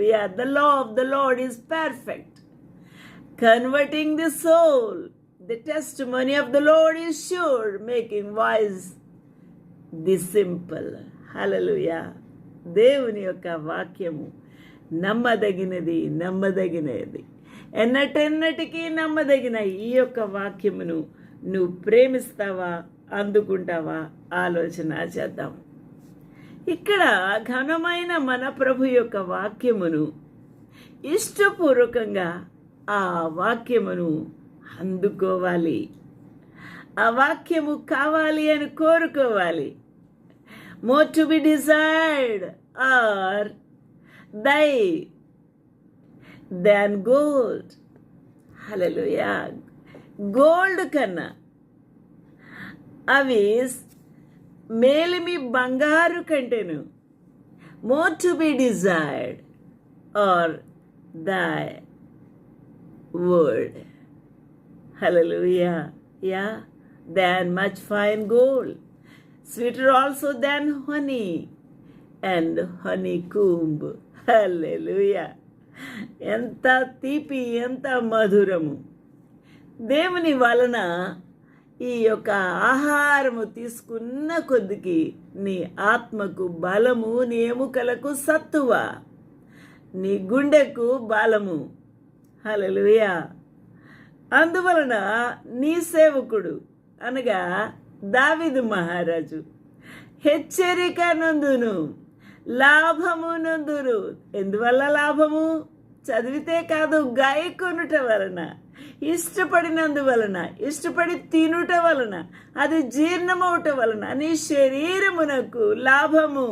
Hallelujah. The law of the Lord is perfect, converting the soul. The testimony of the Lord is sure, making wise the simple. Hallelujah. దేవుని యొక్క వాక్యము నమ్మదగినది ఎన్నటెన్నటికీ నమ్మదగిన ఈ యొక్క వాక్యమును నువ్వు ప్రేమిస్తావా, అందుకుంటావా? ఆలోచన చేద్దాం. ఇక్కడ ఘనమైన మన ప్రభు యొక్క వాక్యమును ఇష్టపూర్వకంగా ఆ వాక్యమును అందుకోవాలి. ఆ వాక్యము కావాలి అని కోరుకోవాలి. More to be desired are thy than gold. Hallelujah. Gold కన్నా అవి మేలిమి బంగారు కంటేను more to be desired are thy word. Hallelujah. Yeah, than much fine gold, sweeter also than honey and honeycomb. Hallelujah. ఎంత తీపి, ఎంత మధురము. దేవుని వలన ఈ యొక్క ఆహారము తీసుకున్న కొద్దికి నీ ఆత్మకు బలము, నీ ఎముకలకు సత్తువ, నీ గుండెకు బలము. హల్లెలూయా. అందువలన నీ సేవకుడు అనగా దావీదు మహారాజు హెచ్చరిక నందును, లాభము నందును. ఎందువల్ల లాభము? చదివితే కాదు, గాయకొనుట వలన, ఇష్టపడినందువలన, ఇష్టపడి తినుట వలన, అది జీర్ణమవుట వలన నీ శరీరమునకు లాభము.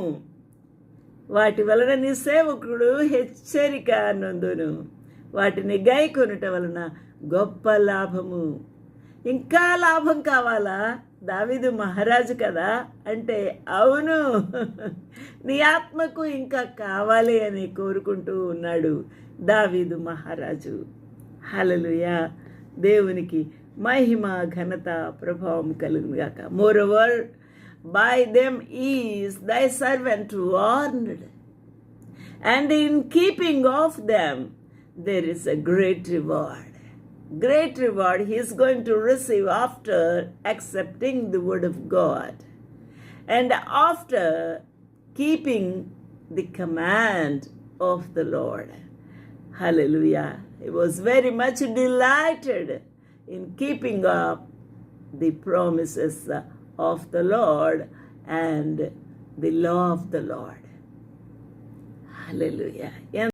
వాటి వలన నీ సేవకుడు హెచ్చరిక నందును, వాటిని గాయకొనుట వలన గొప్ప లాభము. ఇంకా లాభం కావాలా? దావీదు మహారాజు కదా అంటే అవును, నీ ఆత్మకు ఇంకా కావాలి అని కోరుకుంటూ ఉన్నాడు దావీదు మహారాజు. హల్లెలూయా. దేవునికి మహిమ, ఘనత, ప్రభావం కలుగును గాక. మోరోవర్ బై దెమ్ ఈజ్ దై servant warned, and in keeping of them there is a great reward. Great reward he is going to receive after accepting the word of God and after keeping the command of the Lord. Hallelujah. He was very much delighted in keeping up the promises of the Lord and the law of the Lord. Hallelujah.